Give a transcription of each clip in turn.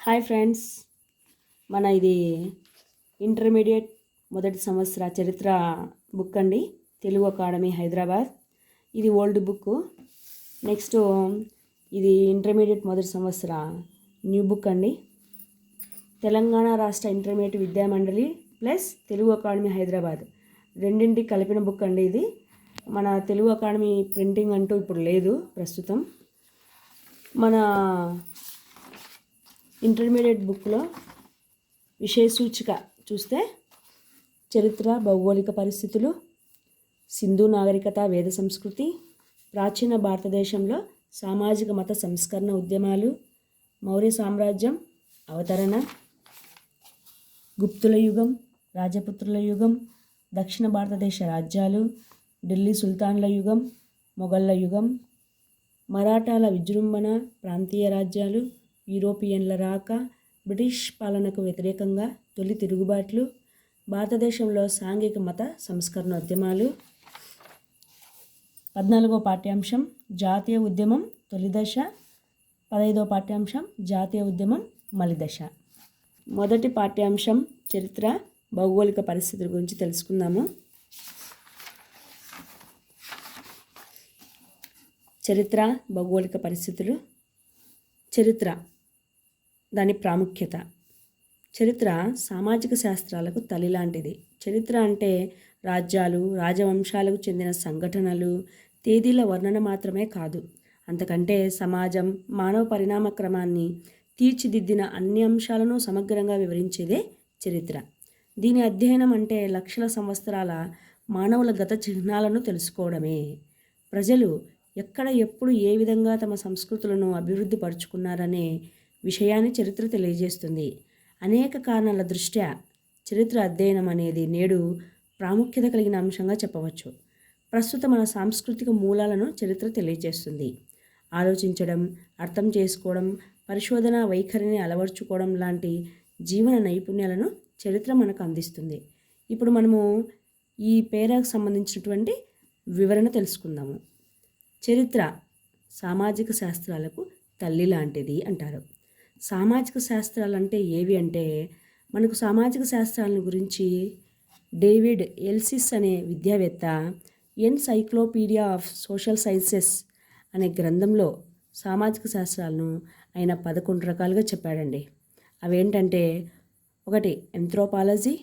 Hi friends, ఇది intermediate మొదటి సంవత్సర చరిత్ర బుక్ అండి. తెలుగు అకాడమీ హైదరాబాద్. ఇది ఓల్డ్ బుక్. నెక్స్ట్ ఇది ఇంటర్మీడియట్ మొదటి సంవత్సర న్యూ బుక్ అండి. తెలంగాణ రాష్ట్ర ఇంటర్మీడియట్ విద్యామండలి ప్లస్ తెలుగు అకాడమీ హైదరాబాద్ రెండింటి కలిపిన బుక్ అండి. ఇది మన తెలుగు అకాడమీ ప్రింటింగ్ అంటూ ఇప్పుడు లేదు ప్రస్తుతం. మన ఇంటర్మీడియట్ బుక్లో విషయ సూచిక చూస్తే చరిత్ర, భౌగోళిక పరిస్థితులు, సింధు నాగరికత, వేద సంస్కృతి, ప్రాచీన భారతదేశంలో సామాజిక మత సంస్కరణ ఉద్యమాలు, మౌర్య సామ్రాజ్యం అవతరణ, గుప్తుల యుగం, రాజపుత్రుల యుగం, దక్షిణ భారతదేశ రాజ్యాలు, ఢిల్లీ సుల్తాన్ల యుగం, మొఘళ్ళ యుగం, మరాఠాల విజృంభణ, ప్రాంతీయ రాజ్యాలు, యూరోపియన్ల రాక, బ్రిటిష్ పాలనకు వ్యతిరేకంగా తొలి తిరుగుబాట్లు, భారతదేశంలో సాంఘిక మత సంస్కరణ ఉద్యమాలు. 14వ పాఠ్యాంశం జాతీయ ఉద్యమం తొలి దశ, 15వ పాఠ్యాంశం జాతీయ ఉద్యమం మలి దశ. మొదటి పాఠ్యాంశం చరిత్ర, భౌగోళిక పరిస్థితుల గురించి తెలుసుకుందాము. చరిత్ర, భౌగోళిక పరిస్థితులు. చరిత్ర, దాని ప్రాముఖ్యత. చరిత్ర సామాజిక శాస్త్రాలకు తల్లి లాంటిది. చరిత్ర అంటే రాజ్యాలు, రాజవంశాలకు చెందిన సంఘటనలు, తేదీల వర్ణన మాత్రమే కాదు. అంతకంటే సమాజం, మానవ పరిణామ క్రమాన్ని తీర్చిదిద్దిన అన్ని అంశాలను సమగ్రంగా వివరించేదే చరిత్ర. దీని అధ్యయనం అంటే లక్షల సంవత్సరాల మానవుల గత చిహ్నాలను తెలుసుకోవడమే. ప్రజలు ఎక్కడ, ఎప్పుడు, ఏ విధంగా తమ సంస్కృతులను అభివృద్ధి పరుచుకున్నారనే విషయాన్ని చరిత్ర తెలియజేస్తుంది. అనేక కారణాల దృష్ట్యా చరిత్ర అధ్యయనం అనేది నేడు ప్రాముఖ్యత కలిగిన అంశంగా చెప్పవచ్చు. ప్రస్తుత మన సాంస్కృతిక మూలాలను చరిత్ర తెలియజేస్తుంది. ఆలోచించడం, అర్థం చేసుకోవడం, పరిశోధన వైఖరిని అలవర్చుకోవడం లాంటి జీవన నైపుణ్యాలను చరిత్ర మనకు అందిస్తుంది. ఇప్పుడు మనము ఈ పేరాకు సంబంధించినటువంటి వివరణ తెలుసుకుందాము. చరిత్ర సామాజిక శాస్త్రాలకు తల్లి లాంటిది అంటారు. సామాజిక శాస్త్రాలు అంటే ఏవి అంటే, మనకు సామాజిక శాస్త్రాల గురించి డేవిడ్ ఎల్సిస్ అనే విద్యావేత్త ఎన్సైక్లోపీడియా ఆఫ్ సోషల్ సైన్సెస్ అనే గ్రంథంలో సామాజిక శాస్త్రాలను ఆయన 11 రకాలుగా చెప్పాడండి. అవేంటంటే, 1 anthropology,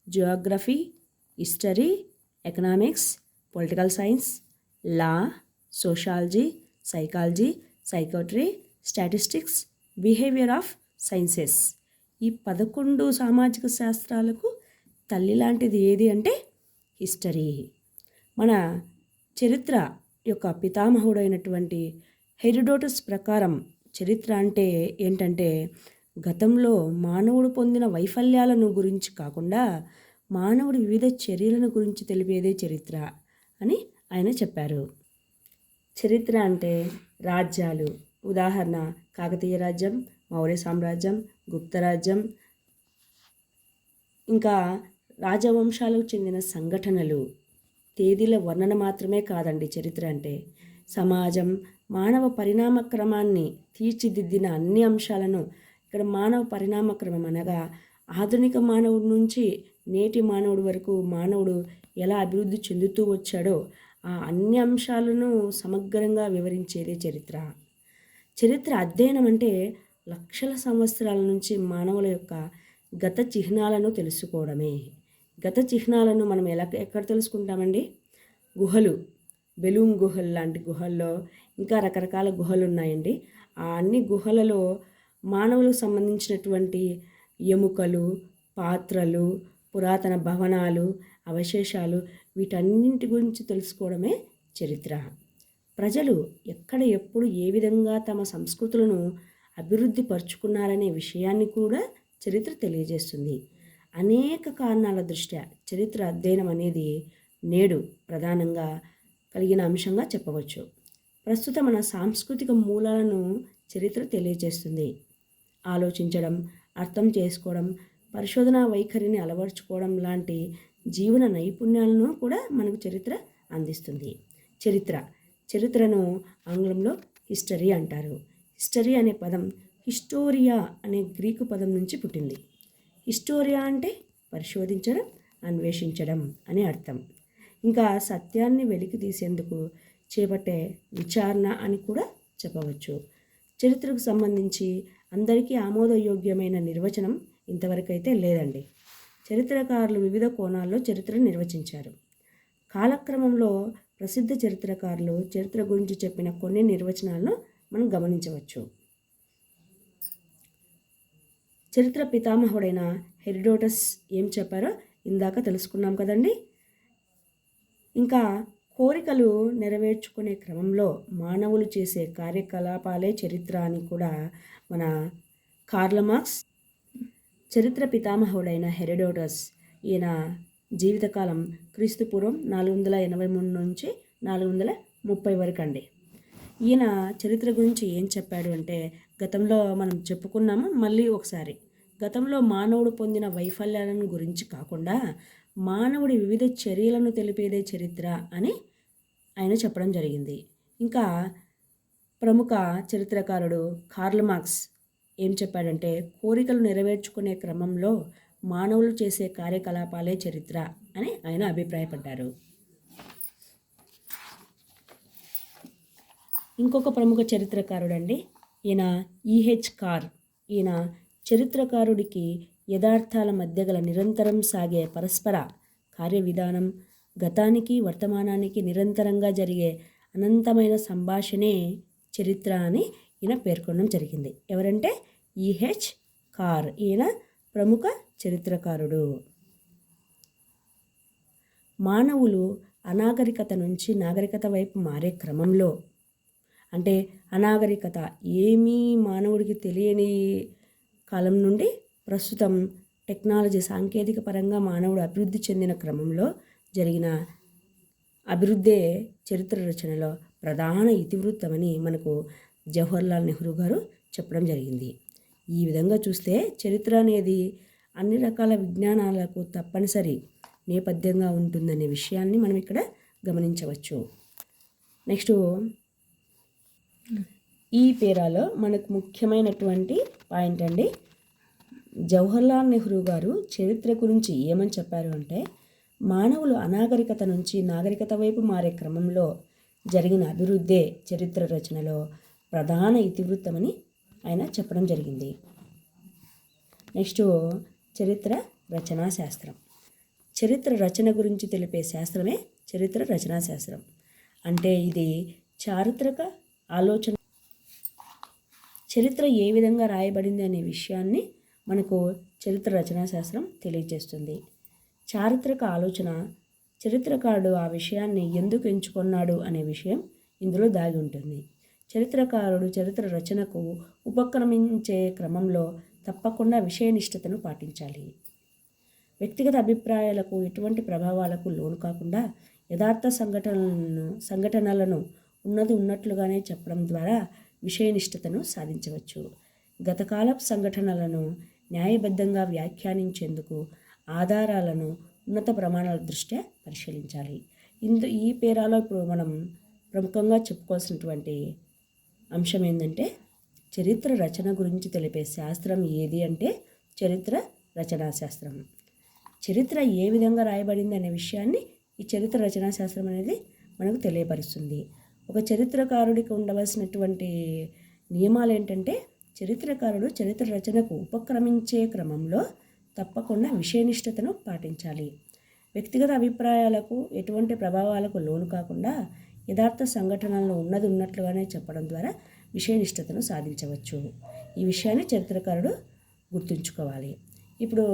geography, history, economics, political science, law, sociology, psychology, psychiatry, statistics, behaviour of sciences. ఈ 11 సామాజిక శాస్త్రాలకు తల్లి లాంటిది ఏది అంటే హిస్టరీ. మన చరిత్ర యొక్క పితామహుడైనటువంటి హెరోడోటస్ ప్రకారం చరిత్ర అంటే ఏంటంటే, గతంలో మానవుడు పొందిన వైఫల్యాలను గురించి కాకుండా మానవుడి వివిధ చర్యలను గురించి తెలిపేదే చరిత్ర అని ఆయన చెప్పారు. చరిత్ర అంటే రాజ్యాలు, ఉదాహరణ కాకతీయ రాజ్యం, మౌర్య సామ్రాజ్యం, గుప్త రాజ్యం, ఇంకా రాజవంశాలకు చెందిన సంఘటనలు, తేదీల వర్ణన మాత్రమే కాదండి. చరిత్ర అంటే సమాజం, మానవ పరిణామ క్రమాన్ని తీర్చిదిద్దిన అన్ని అంశాలను. ఇక్కడ మానవ పరిణామ క్రమం అనగా ఆధునిక మానవుడి నుంచి నేటి మానవుడి వరకు మానవుడు ఎలా అభివృద్ధి చెందుతూ వచ్చాడో ఆ అన్ని అంశాలను సమగ్రంగా వివరించేదే చరిత్ర. చరిత్ర అధ్యయనం అంటే లక్షల సంవత్సరాల నుంచి మానవుల యొక్క గత చిహ్నాలను తెలుసుకోవడమే. గత చిహ్నాలను మనం ఎక్కడ తెలుసుకుంటామండి? గుహలు, బెలూమ్ గుహలు లాంటి గుహల్లో ఇంకా రకరకాల గుహలు ఉన్నాయండి. ఆ అన్ని గుహలలో మానవులకు సంబంధించినటువంటి ఎముకలు, పాత్రలు, పురాతన భవనాలు, అవశేషాలు, వీటన్నింటి గురించి తెలుసుకోవడమే చరిత్ర. ప్రజలు ఎక్కడ, ఎప్పుడు, ఏ విధంగా తమ సంస్కృతులను అభివృద్ధి పరుచుకున్నారనే విషయాన్ని కూడా చరిత్ర తెలియజేస్తుంది. అనేక కారణాల దృష్ట్యా చరిత్ర అధ్యయనం అనేది నేడు ప్రధానంగా కలిగిన అంశంగా చెప్పవచ్చు. ప్రస్తుత మన సాంస్కృతిక మూలాలను చరిత్ర తెలియజేస్తుంది. ఆలోచించడం, అర్థం చేసుకోవడం, పరిశోధన వైఖరిని అలవర్చుకోవడం లాంటి జీవన నైపుణ్యాలను కూడా మనకు చరిత్ర అందిస్తుంది. చరిత్రను ఆంగ్లంలో హిస్టరీ అంటారు. హిస్టరీ అనే పదం హిస్టోరియా అనే గ్రీకు పదం నుంచి పుట్టింది. హిస్టోరియా అంటే పరిశోధించడం, అన్వేషించడం అని అర్థం. ఇంకా సత్యాన్ని వెలికి తీసేందుకు చేపట్టే విచారణ అని కూడా చెప్పవచ్చు. చరిత్రకు సంబంధించి అందరికీ ఆమోదయోగ్యమైన నిర్వచనం ఇంతవరకైతే లేదండి. చరిత్రకారులు వివిధ కోణాల్లో చరిత్రను నిర్వచించారు. కాలక్రమంలో ప్రసిద్ధ చరిత్రకారులు చరిత్ర గురించి చెప్పిన కొన్ని నిర్వచనాలను మనం గమనించవచ్చు. చరిత్ర పితామహుడైన హెరోడోటస్ ఏం చెప్పారో ఇందాక తెలుసుకున్నాం కదండి. ఇంకా కోరికలు నెరవేర్చుకునే క్రమంలో మానవులు చేసే కార్యకలాపాలే చరిత్ర అని కూడా మన కార్ల్ మార్క్స్, చరిత్ర పితామహుడైన హెరోడోటస్, ఈయన జీవితకాలం క్రీస్తుపూర్వం 483 నుంచి 430 వరకు అండి. ఈయన చరిత్ర గురించి ఏం చెప్పాడు అంటే, గతంలో మనం చెప్పుకున్నాము, మళ్ళీ ఒకసారి గతంలో మానవుడు పొందిన వైఫల్యాలను గురించి కాకుండా మానవుడి వివిధ చర్యలను తెలిపేదే చరిత్ర అని ఆయన చెప్పడం జరిగింది. ఇంకా ప్రముఖ చరిత్రకారుడు కార్ల్ మార్క్స్ ఏం చెప్పాడంటే, కోరికలు నెరవేర్చుకునే క్రమంలో మానవులు చేసే కార్యకలాపాలే చరిత్ర అని ఆయన అభిప్రాయపడ్డారు. ఇంకొక ప్రముఖ చరిత్రకారుడండి ఈయన ఈహెచ్ కార్. ఈయన చరిత్రకారుడికి యథార్థాల మధ్య గల నిరంతరం సాగే పరస్పర కార్యవిధానం, గతానికి వర్తమానానికి నిరంతరంగా జరిగే అనంతమైన సంభాషణే చరిత్ర అని ఈయన పేర్కొనడం జరిగింది. ఎవరంటే ఈహెచ్ కార్. ఈయన ప్రముఖ చరిత్రకారుడు. మానవులు అనాగరికత నుంచి నాగరికత వైపు మారే క్రమంలో, అంటే అనాగరికత ఏమీ మానవుడికి తెలియని కాలం నుండి ప్రస్తుతం టెక్నాలజీ సాంకేతిక పరంగా మానవుడు అభివృద్ధి చెందిన క్రమంలో జరిగిన అభివృద్ధే చరిత్ర రచనలో ప్రధాన ఇతివృత్తమని మనకు జవహర్లాల్ నెహ్రూ గారు చెప్పడం జరిగింది. ఈ విధంగా చూస్తే చరిత్ర అనేది అన్ని రకాల విజ్ఞానాలకు తప్పనిసరి నేపథ్యంగా ఉంటుందనే విషయాన్ని మనం ఇక్కడ గమనించవచ్చు. నెక్స్ట్ ఈ పేరాలో మనకు ముఖ్యమైనటువంటి పాయింట్ అండి, జవహర్లాల్ నెహ్రూ గారు చరిత్ర గురించి ఏమని చెప్పారు అంటే, మానవులు అనాగరికత నుంచి నాగరికత వైపు మారే క్రమంలో జరిగిన అభివృద్ధే చరిత్ర రచనలో ప్రధాన ఇతివృత్తమని ఆయన చెప్పడం జరిగింది. నెక్స్ట్ చరిత్ర రచనా శాస్త్రం. చరిత్ర రచన గురించి తెలిపే శాస్త్రమే చరిత్ర రచనా శాస్త్రం. అంటే ఇది చారిత్రక ఆలోచన, చరిత్ర ఏ విధంగా రాయబడింది అనే విషయాన్ని మనకు చరిత్ర రచనా శాస్త్రం తెలియజేస్తుంది. చారిత్రక ఆలోచన, చరిత్రకారుడు ఆ విషయాన్ని ఎందుకు ఎంచుకున్నాడు అనే విషయం ఇందులో దాగి ఉంటుంది. చరిత్రకారుడు చరిత్ర రచనకు ఉపక్రమించే క్రమంలో తప్పకుండా విషయనిష్టతను పాటించాలి. వ్యక్తిగత అభిప్రాయాలకు ఎటువంటి ప్రభావాలకు లోను కాకుండా యథార్థ సంఘటనలను ఉన్నది ఉన్నట్లుగానే చెప్పడం ద్వారా విషయనిష్టతను సాధించవచ్చు. గతకాలపు సంఘటనలను న్యాయబద్ధంగా వ్యాఖ్యానించేందుకు ఆధారాలను ఉన్నత ప్రమాణాల దృష్ట్యా పరిశీలించాలి. ఈ పేరాలో ఇప్పుడు మనం ప్రముఖంగా చెప్పుకోవాల్సినటువంటి అంశం ఏంటంటే, చరిత్ర రచన గురించి తెలిపే శాస్త్రం ఏది అంటే చరిత్ర రచనా శాస్త్రం. చరిత్ర ఏ విధంగా రాయబడింది అనే విషయాన్ని ఈ చరిత్ర రచనా శాస్త్రం అనేది మనకు తెలియపరుస్తుంది. ఒక చరిత్రకారుడికి ఉండవలసినటువంటి నియమాలు ఏంటంటే, చరిత్రకారుడు చరిత్ర రచనకు ఉపక్రమించే క్రమంలో తప్పకుండా విషయనిష్టతను పాటించాలి. వ్యక్తిగత అభిప్రాయాలకు ఎటువంటి ప్రభావాలకు లోను కాకుండా యథార్థ సంఘటనలను ఉన్నది ఉన్నట్లుగానే చెప్పడం ద్వారా విషయనిష్టతను సాధించవచ్చు. ఈ విషయాన్ని చరిత్రకారుడు గుర్తుంచుకోవాలి. ఇప్పుడు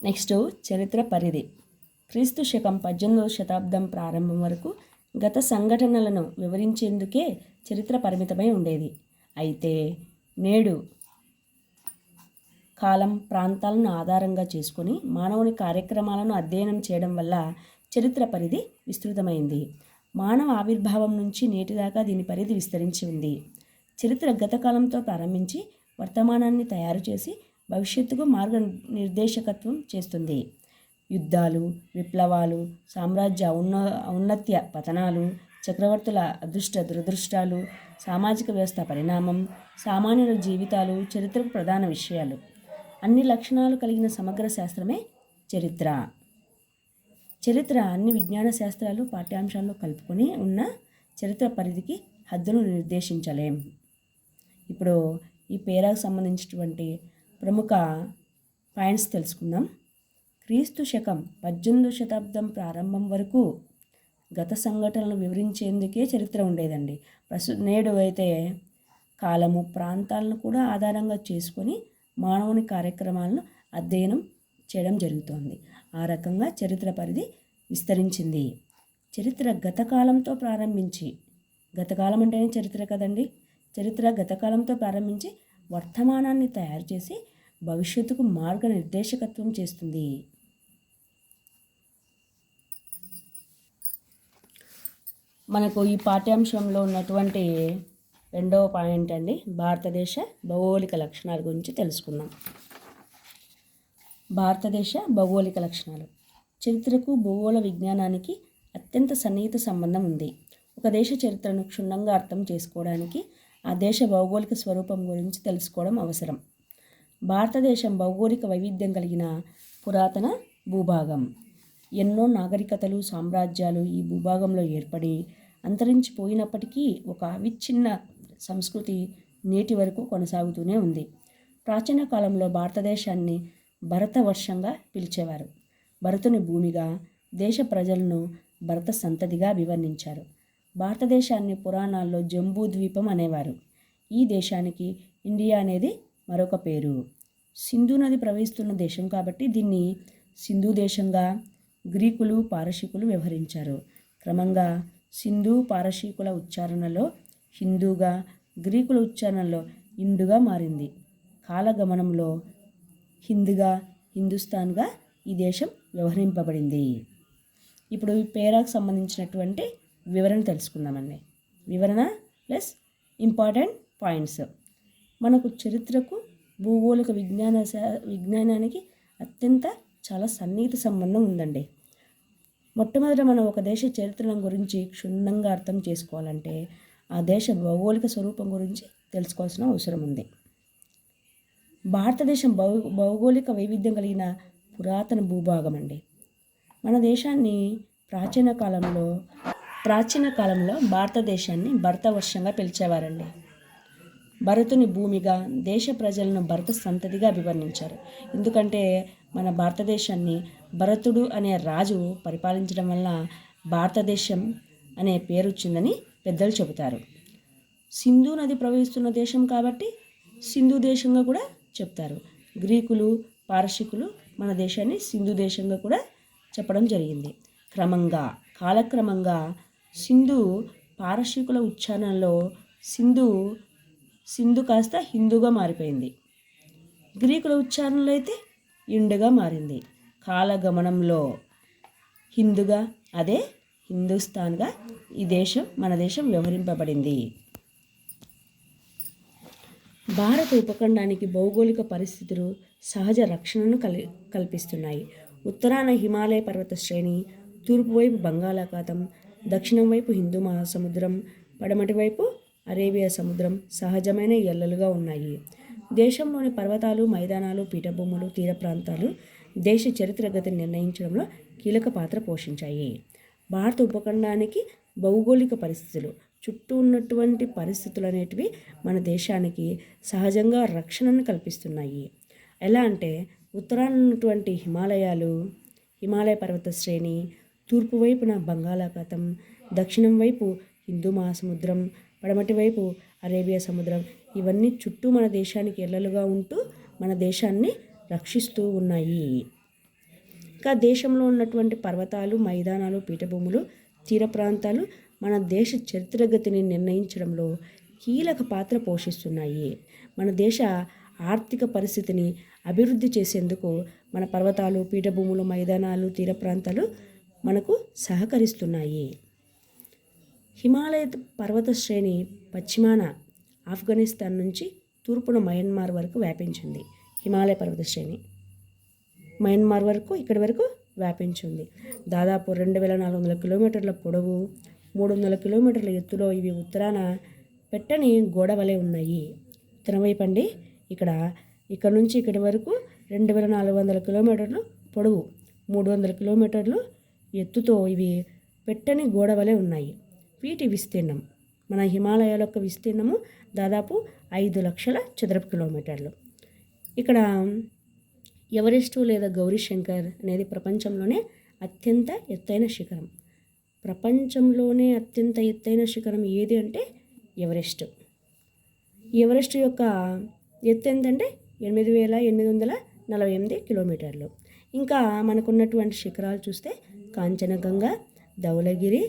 నెక్స్ట్ చరిత్ర పరిధి. క్రీస్తు శకం 18వ శతాబ్దం ప్రారంభం వరకు గత సంఘటనలను వివరించేందుకే చరిత్ర పరిమితమై ఉండేది. అయితే నేడు కాలం, ప్రాంతాలను ఆధారంగా చేసుకొని మానవుని కార్యక్రమాలను అధ్యయనం చేయడం వల్ల చరిత్ర పరిధి విస్తృతమైంది. మానవ ఆవిర్భావం నుంచి నేటిదాకా దీని పరిధి విస్తరించి ఉంది. చరిత్ర గతకాలంతో ప్రారంభించి వర్తమానాన్ని తయారు చేసి భవిష్యత్తుకు మార్గనిర్దేశకత్వం చేస్తుంది. యుద్ధాలు, విప్లవాలు, సామ్రాజ్య ఔన్నత్య పతనాలు, చక్రవర్తుల అదృష్ట దురదృష్టాలు, సామాజిక వ్యవస్థ పరిణామం, సామాన్యుల జీవితాలు చరిత్రకు ప్రధాన విషయాలు. అన్ని లక్షణాలు కలిగిన సమగ్ర శాస్త్రమే చరిత్ర. చరిత్ర అన్ని విజ్ఞాన శాస్త్రాలు పాఠ్యాంశాల్లో కలుపుకొని ఉన్న చరిత్ర పరిధికి హద్దును నిర్దేశించలేం. ఇప్పుడు ఈ పేరాకు సంబంధించినటువంటి ప్రముఖ పాయింట్స్ తెలుసుకుందాం. క్రీస్తు శకం 18వ శతాబ్దం ప్రారంభం వరకు గత సంఘటనలు వివరించేందుకే చరిత్ర ఉండేదండి. నేడు అయితే కాలము, ప్రాంతాలను కూడా ఆధారంగా చేసుకొని మానవుని కార్యక్రమాలను అధ్యయనం చేయడం జరుగుతోంది. ఆ రకంగా చరిత్ర పరిధి విస్తరించింది. చరిత్ర గతకాలంతో ప్రారంభించి, గతకాలం అంటేనే చరిత్ర కదండి, చరిత్ర గతకాలంతో ప్రారంభించి వర్తమానాన్ని తయారు చేసి భవిష్యత్తుకు మార్గనిర్దేశకత్వం చేస్తుంది. మనకు ఈ పాఠ్యాంశంలో ఉన్నటువంటి రెండవ పాయింట్ అండి, భారతదేశ భౌగోళిక లక్షణాల గురించి తెలుసుకుందాం. భారతదేశ భౌగోళిక లక్షణాలు. చరిత్రకు భూగోళ విజ్ఞానానికి అత్యంత సన్నిహిత సంబంధం ఉంది. ఒక దేశ చరిత్రను క్షుణ్ణంగా అర్థం చేసుకోవడానికి ఆ దేశ భౌగోళిక స్వరూపం గురించి తెలుసుకోవడం అవసరం. భారతదేశం భౌగోళిక వైవిధ్యం కలిగిన పురాతన భూభాగం. ఎన్నో నాగరికతలు, సామ్రాజ్యాలు ఈ భూభాగంలో ఏర్పడి అంతరించిపోయినప్పటికీ ఒక అవిచ్ఛిన్న సంస్కృతి నేటి వరకు కొనసాగుతూనే ఉంది. ప్రాచీన కాలంలో భారతదేశాన్ని భరతవర్షంగా పిలిచేవారు. భరతుని భూమిగా, దేశ ప్రజలను భరత సంతతిగా అభివర్ణించారు. భారతదేశాన్ని పురాణాల్లో జంబూ ద్వీపం అనేవారు. ఈ దేశానికి ఇండియా అనేది మరొక పేరు. సింధు నది ప్రవహిస్తున్న దేశం కాబట్టి దీన్ని సింధు దేశంగా గ్రీకులు, పారశీకులు వ్యవహరించారు. క్రమంగా సింధు పారశీకుల ఉచ్చారణలో హిందూగా, గ్రీకుల ఉచ్చారణలో ఇండుగా మారింది. కాలగమనంలో హిందూగా, హిందుస్థాన్గా ఈ దేశం వ్యవహరింపబడింది. ఇప్పుడు ఈ పేరాకు సంబంధించినటువంటి వివరణ తెలుసుకుందామండి. వివరణ ప్లస్ ఇంపార్టెంట్ పాయింట్స్. మనకు చరిత్రకు భూగోళిక విజ్ఞానానికి అత్యంత చాలా సన్నిహిత సంబంధం ఉందండి. మొట్టమొదట మనం ఒక దేశ చరిత్రల గురించి క్షుణ్ణంగా అర్థం చేసుకోవాలంటే ఆ దేశ భౌగోళిక స్వరూపం గురించి తెలుసుకోవాల్సిన అవసరం ఉంది. భారతదేశం భౌగోళిక వైవిధ్యం కలిగిన పురాతన భూభాగం అండి. మన దేశాన్ని ప్రాచీన కాలంలో భారతదేశాన్ని భరతవర్షంగా పిలిచేవారండి. భరతుని భూమిగా, దేశ ప్రజలను భరత సంతతిగా అభివర్ణించారు. ఎందుకంటే మన భారతదేశాన్ని భరతుడు అనే రాజు పరిపాలించడం వల్ల భారతదేశం అనే పేరు వచ్చిందని పెద్దలు చెబుతారు. సింధు నది ప్రవహిస్తున్న దేశం కాబట్టి సింధు దేశంగా కూడా చెప్తారు. గ్రీకులు, పారశీకులు మన దేశాన్ని సింధు దేశంగా కూడా చెప్పడం జరిగింది. కాలక్రమంగా సింధు పారశీకుల ఉచ్చారణలో సింధు కాస్త హిందూగా మారిపోయింది. గ్రీకుల ఉచ్చారణలో అయితే ఇండుగా మారింది. కాలగమనంలో హిందూగా, అదే హిందుస్థాన్గా మన దేశం వ్యవహరింపబడింది. భారత ఉపఖండానికి భౌగోళిక పరిస్థితులు సహజ రక్షణను కల్పిస్తున్నాయి. ఉత్తరాన హిమాలయ పర్వత శ్రేణి, తూర్పు వైపు బంగాళాఖాతం, దక్షిణం వైపు హిందూ మహాసముద్రం, పడమటి వైపు అరేబియా సముద్రం సహజమైన ఎల్లలుగా ఉన్నాయి. దేశంలోని పర్వతాలు, మైదానాలు, పీఠభూములు, తీర ప్రాంతాలు దేశ చరిత్ర గతిని నిర్ణయించడంలో కీలక పాత్ర పోషించాయి. భారత ఉపఖండానికి భౌగోళిక పరిస్థితులు, చుట్టూ ఉన్నటువంటి పరిస్థితులు అనేటివి మన దేశానికి సహజంగా రక్షణను కల్పిస్తున్నాయి. ఎలా అంటే ఉత్తరాన ఉన్నటువంటి హిమాలయ పర్వత శ్రేణి, తూర్పు వైపున బంగాళాఖాతం, దక్షిణం వైపు హిందూ మహాసముద్రం, పడమటి వైపు అరేబియా సముద్రం, ఇవన్నీ చుట్టూ మన దేశానికి ఎల్లలుగా ఉంటూ మన దేశాన్ని రక్షిస్తూ ఉన్నాయి. ఇంకా దేశంలో ఉన్నటువంటి పర్వతాలు, మైదానాలు, పీఠభూములు, తీర ప్రాంతాలు మన దేశ చరిత్రగతిని నిర్ణయించడంలో కీలక పాత్ర పోషిస్తున్నాయి. మన దేశ ఆర్థిక పరిస్థితిని అభివృద్ధి చేసేందుకు మన పర్వతాలు, పీఠభూములు, మైదానాలు, తీర ప్రాంతాలు మనకు సహకరిస్తున్నాయి. హిమాలయ పర్వత శ్రేణి పశ్చిమాన ఆఫ్ఘనిస్తాన్ నుంచి తూర్పున మయన్మార్ వరకు వ్యాపించింది. హిమాలయ పర్వత శ్రేణి మయన్మార్ వరకు ఇక్కడి వరకు వ్యాపించింది. దాదాపు 2400 కిలోమీటర్ల పొడవు, 300 కిలోమీటర్ల ఎత్తులో ఇవి ఉత్తరాన పెట్టని గోడ వలె ఉన్నాయి. ఉత్తరం వైపు అండి ఇక్కడ నుంచి ఇక్కడి వరకు 2400 కిలోమీటర్లు పొడవు, 300 కిలోమీటర్లు ఎత్తుతో ఇవి పెట్టని గోడ వలె ఉన్నాయి. వీటి విస్తీర్ణం, మన హిమాలయాల యొక్క విస్తీర్ణము దాదాపు 5 లక్షల చదరపు కిలోమీటర్లు. ఇక్కడ ఎవరెస్టు లేదా గౌరీశంకర్ అనేది ప్రపంచంలోనే అత్యంత ఎత్తైన శిఖరం. ప్రపంచంలోనే అత్యంత ఎత్తైన శిఖరం ఏది అంటే ఎవరెస్ట్. ఎవరెస్ట్ యొక్క ఎత్తు ఎంతంటే 8848 కిలోమీటర్లు. ఇంకా మనకున్నటువంటి శిఖరాలు చూస్తే కాంచనగంగా, ధౌలగిరి,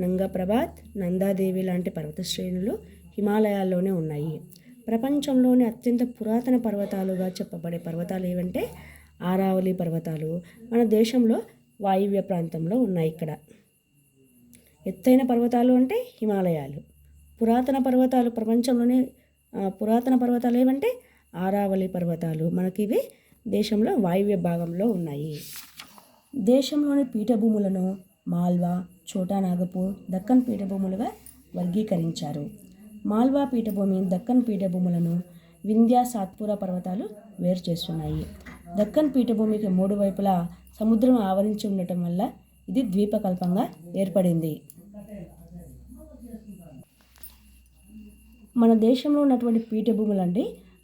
నంగప్రబాత్, నందాదేవి లాంటి పర్వత శ్రేణులు హిమాలయాల్లోనే ఉన్నాయి. ప్రపంచంలోని అత్యంత పురాతన పర్వతాలుగా చెప్పబడే పర్వతాలు ఏవంటే ఆరావళి పర్వతాలు మన దేశంలో వాయువ్య ప్రాంతంలో ఉన్నాయి. ఇక్కడ ఎత్తైన పర్వతాలు అంటే హిమాలయాలు. పురాతన పర్వతాలు, ప్రపంచంలోనే పురాతన పర్వతాలు ఏవంటే ఆరావళి పర్వతాలు మనకి ఇవి దేశంలో వాయువ్య భాగంలో ఉన్నాయి. దేశంలోని పీఠభూములను మాల్వా, ఛోటా నాగపూర్, దక్కన్ పీఠభూములుగా వర్గీకరించారు. మాల్వా పీఠభూమి, దక్కన్ పీఠభూములను వింధ్య, సాత్పురా పర్వతాలు వేరు చేస్తున్నాయి. దక్కన్ పీఠభూమికి 3 వైపులా సముద్రం ఆవరించి ఉండటం వల్ల ఇది ద్వీపకల్పంగా ఏర్పడింది. మన దేశంలో ఉన్నటువంటి పీఠభూములు అండి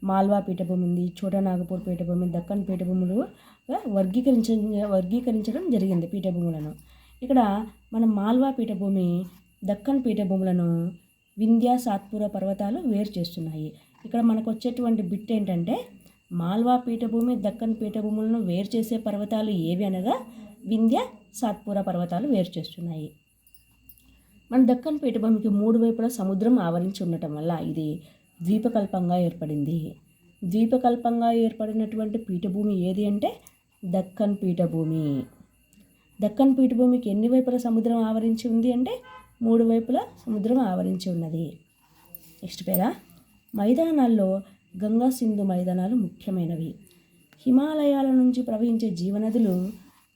మాల్వా పీఠభూమి ఉంది, ఛోటా నాగపూర్ పీఠభూమి, దక్కన్ పీఠభూములుగా వర్గీకరించడం జరిగింది పీఠభూములను. ఇక్కడ మన మాల్వా పీఠభూమి, దక్కన్ పీఠభూములను వింధ్య, సాత్పురా పర్వతాలు వేరు చేస్తున్నాయి. ఇక్కడ మనకు వచ్చేటువంటి బిట్ ఏంటంటే మాల్వా పీఠభూమి, దక్కన్ పీఠభూములను వేరు చేసే పర్వతాలు ఏవి అనగా వింధ్య, సాత్పురా పర్వతాలు వేరు చేస్తున్నాయి. మన దక్కన్ పీఠభూమికి 3 వైపులా సముద్రం ఆవరించి ఉండటం వల్ల ఇది ద్వీపకల్పంగా ఏర్పడింది. ద్వీపకల్పంగా ఏర్పడినటువంటి పీఠభూమి ఏది అంటే దక్కన్ పీఠభూమి. దక్కన్ పీఠభూమికి ఎన్ని వైపుల సముద్రం ఆవరించి ఉంది అంటే 3 వైపులా సముద్రం ఆవరించి ఉన్నది. నెక్స్ట్ పేరా, మైదానాల్లో గంగా, సింధు మైదానాలు ముఖ్యమైనవి. హిమాలయాల నుంచి ప్రవహించే జీవనదులు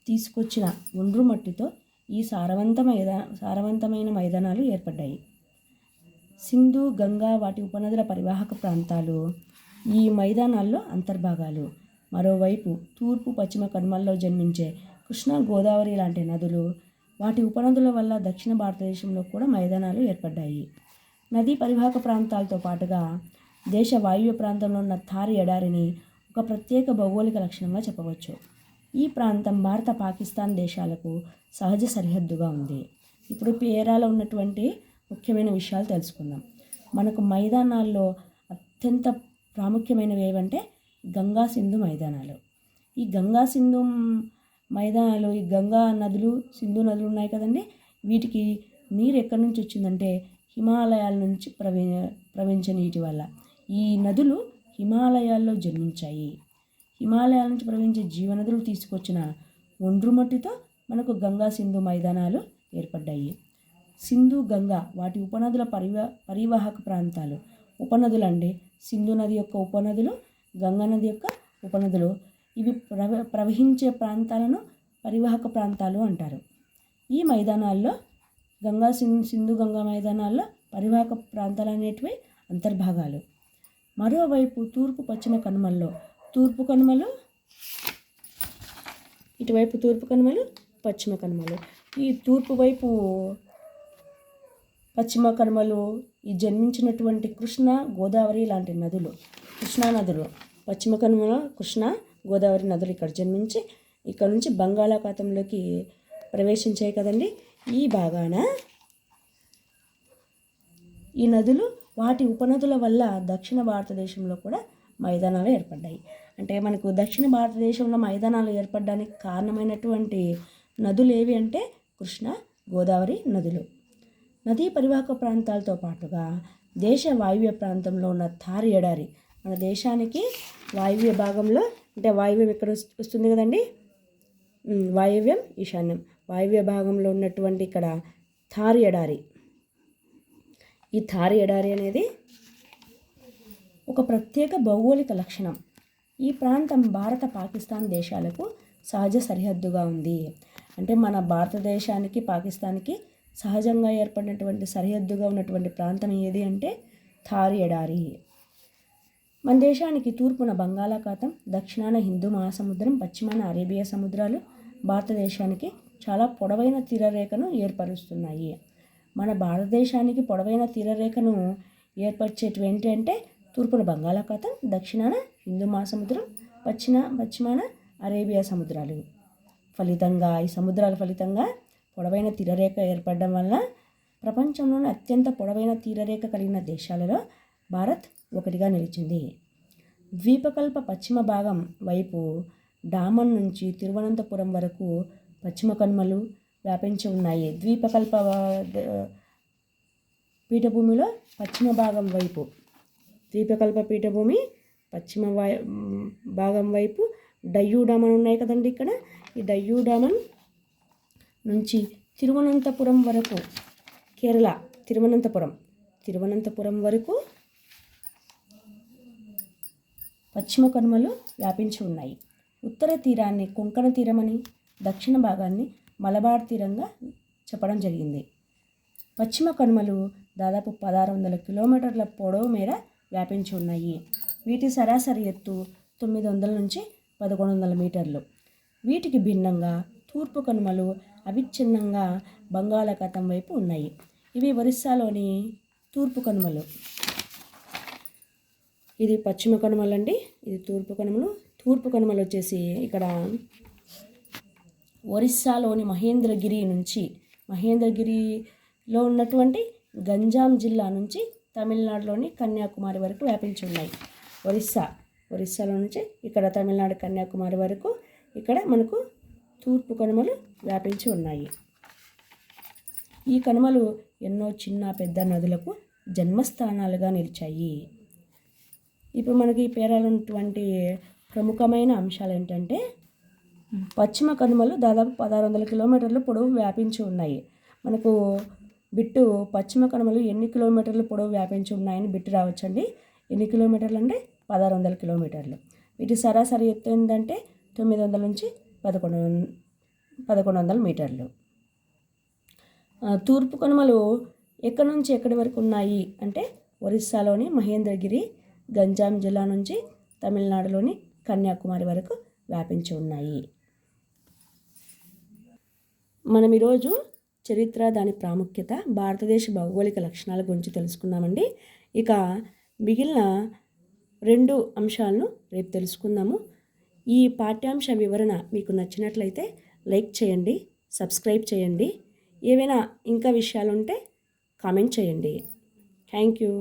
తీసుకొచ్చిన ఒండ్రు మట్టితో ఈ సారవంతమైన మైదానాలు ఏర్పడ్డాయి. సింధు, గంగా, వాటి ఉపనదుల పరివాహక ప్రాంతాలు ఈ మైదానాల్లో అంతర్భాగాలు. మరోవైపు తూర్పు, పశ్చిమ కనుమల్లో జన్మించే కృష్ణా, గోదావరి లాంటి నదులు, వాటి ఉపనదుల వల్ల దక్షిణ భారతదేశంలో కూడా మైదానాలు ఏర్పడ్డాయి. నదీ పరివాహక ప్రాంతాలతో పాటుగా దేశ వాయువ్య ప్రాంతంలో ఉన్న థార్ ఎడారిని ఒక ప్రత్యేక భౌగోళిక లక్షణంగా చెప్పవచ్చు. ఈ ప్రాంతం భారత, పాకిస్తాన్ దేశాలకు సహజ సరిహద్దుగా ఉంది. ఇప్పుడు పేరాలో ఉన్నటువంటి ముఖ్యమైన విషయాలు తెలుసుకుందాం. మనకు మైదానాల్లో అత్యంత ప్రాముఖ్యమైనవి ఏవంటే గంగా, సింధు మైదానాలు. ఈ గంగా, సింధు మైదానాలు, ఈ గంగా నదులు, సింధు నదులు ఉన్నాయి కదండి, వీటికి నీరు ఎక్కడి నుంచి వచ్చిందంటే హిమాలయాల నుంచి ప్రవహించే నీటి వల్ల. ఈ నదులు హిమాలయాల్లో జన్మించాయి. హిమాలయాల నుంచి ప్రవహించే జీవనదులు తీసుకొచ్చిన ఒండ్రుమట్టితో మనకు గంగా, సింధు మైదానాలు ఏర్పడ్డాయి. సింధు, గంగా, వాటి ఉపనదుల పరివాహక ప్రాంతాలు. ఉపనదులు అండి సింధు నది యొక్క ఉపనదులు, గంగా నది యొక్క ఉపనదులు. ఇవి ప్రవహించే ప్రాంతాలను పరివాహక ప్రాంతాలు అంటారు. ఈ మైదానాల్లో సింధు గంగా మైదానాల్లో పరివాహక ప్రాంతాలు అనేటివి అంతర్భాగాలు. మరోవైపు తూర్పు, పశ్చిమ కనుమల్లో తూర్పు కనుమలు, ఇటువైపు తూర్పు కనుమలు, పశ్చిమ కనుమలు. ఈ తూర్పు వైపు పశ్చిమ కనుమలు ఈ జన్మించినటువంటి కృష్ణ, గోదావరి లాంటి నదులు, కృష్ణా నదులు, పశ్చిమ కనుమల కృష్ణ, గోదావరి నదులు ఇక్కడ జన్మించి ఇక్కడ నుంచి బంగాళాఖాతంలోకి ప్రవేశించాయి కదండి. ఈ భాగాన ఈ నదులు వాటి ఉపనదుల వల్ల దక్షిణ భారతదేశంలో కూడా మైదానాలు ఏర్పడ్డాయి. అంటే మనకు దక్షిణ భారతదేశంలో మైదానాలు ఏర్పడడానికి కారణమైనటువంటి నదులు ఏవి అంటే కృష్ణ, గోదావరి నదులు. నదీ పరివాహక ప్రాంతాలతో పాటుగా దేశ వాయువ్య ప్రాంతంలో ఉన్న థార్ ఎడారి, మన దేశానికి వాయువ్య భాగంలో, అంటే వాయువ్యం ఇక్కడ వస్తుంది కదండి, వాయువ్యం, ఈశాన్యం, వాయువ్య భాగంలో ఉన్నటువంటి ఇక్కడ థార్ ఎడారి. ఈ థార్ ఎడారి అనేది ఒక ప్రత్యేక భౌగోళిక లక్షణం. ఈ ప్రాంతం భారత, పాకిస్తాన్ దేశాలకు సహజ సరిహద్దుగా ఉంది. అంటే మన భారతదేశానికి, పాకిస్తాన్కి సహజంగా ఏర్పడినటువంటి సరిహద్దుగా ఉన్నటువంటి ప్రాంతం ఏది అంటే థార్ ఎడారి. మన దేశానికి తూర్పున బంగాళాఖాతం, దక్షిణాన హిందూ మహాసముద్రం, పశ్చిమాన అరేబియా సముద్రాలు భారతదేశానికి చాలా పొడవైన తీరరేఖను ఏర్పరుస్తున్నాయి. మన భారతదేశానికి పొడవైన తీరరేఖను ఏర్పరిచేటివి ఏంటంటే తూర్పున బంగాళాఖాతం, దక్షిణాన హిందూ మహాసముద్రం, పశ్చిమాన అరేబియా సముద్రాలు. ఈ సముద్రాల ఫలితంగా పొడవైన తీరరేఖ ఏర్పడడం వల్ల ప్రపంచంలోని అత్యంత పొడవైన తీరరేఖ కలిగిన దేశాలలో భారత్ ఒకటిగా నిలిచింది. ద్వీపకల్ప పశ్చిమ భాగం వైపు డామన్ నుంచి తిరువనంతపురం వరకు పశ్చిమ కనుమలు వ్యాపించి ఉన్నాయి. ద్వీపకల్ప పీఠభూమిలో పశ్చిమ భాగం వైపు ద్వీపకల్ప పీఠభూమి పశ్చిమ భాగం వైపు డయ్యూ డామన్ ఉన్నాయి కదండి. ఇక్కడ ఈ డయ్యూ డామన్ నుంచి తిరువనంతపురం వరకు, కేరళ తిరువనంతపురం వరకు పశ్చిమ కనుమలు వ్యాపించి ఉన్నాయి. ఉత్తర తీరాన్ని కొంకణ తీరమని, దక్షిణ భాగాన్ని మలబార్ తీరంగా చెప్పడం జరిగింది. పశ్చిమ కనుమలు దాదాపు 1600 కిలోమీటర్ల పొడవు మేర వ్యాపించి ఉన్నాయి. వీటి సరాసరి ఎత్తు 900 నుంచి 1100 మీటర్లు. వీటికి భిన్నంగా తూర్పు కనుమలు అవిచ్ఛిన్నంగా బంగాళాఖాతం వైపు ఉన్నాయి. ఇవి ఒరిస్సాలోని తూర్పు కనుమలు. ఇది పశ్చిమ కనుమలు అండి, ఇది తూర్పు కనుమలు. తూర్పు కనుమలు వచ్చేసి ఇక్కడ ఒరిస్సాలోని మహేంద్రగిరిలో ఉన్నటువంటి గంజాం జిల్లా నుంచి తమిళనాడులోని కన్యాకుమారి వరకు వ్యాపించి ఉన్నాయి. ఒరిస్సాలో నుంచి ఇక్కడ తమిళనాడు కన్యాకుమారి వరకు ఇక్కడ మనకు తూర్పు కనుమలు వ్యాపించి ఉన్నాయి. ఈ కనుమలు ఎన్నో చిన్న పెద్ద నదులకు జన్మస్థానాలుగా నిలిచాయి. ఇప్పుడు మనకి పేరాలన్నటువంటి ప్రముఖమైన అంశాలు ఏంటంటే పశ్చిమ కనుమలు దాదాపు 1600 కిలోమీటర్ల పొడవు వ్యాపించి ఉన్నాయి. మనకు బిట్టు పశ్చిమ కనుమలు ఎన్ని కిలోమీటర్ల పొడవు వ్యాపించి ఉన్నాయని బిట్టు రావచ్చండి. ఎన్ని కిలోమీటర్లు అంటే 1600 కిలోమీటర్లు. వీటి సరాసరి ఎత్తు ఏంటంటే 900 నుంచి 1100 మీటర్లు. తూర్పు కనుమలు ఎక్కడి నుంచి ఎక్కడి వరకు ఉన్నాయి అంటే ఒరిస్సాలోని మహేంద్రగిరి గంజాం జిల్లా నుంచి తమిళనాడులోని కన్యాకుమారి వరకు వ్యాపించి ఉన్నాయి. మనం ఈరోజు చరిత్ర, దాని ప్రాముఖ్యత, భారతదేశ భౌగోళిక లక్షణాల గురించి తెలుసుకున్నామండి. ఇక మిగిలిన 2 అంశాలను రేపు తెలుసుకుందాము. ఈ పాఠ్యాంశ వివరణ మీకు నచ్చినట్లయితే లైక్ చేయండి, సబ్స్క్రైబ్ చేయండి. ఏవైనా ఇంకా విషయాలు ఉంటే కామెంట్ చేయండి. Thank you.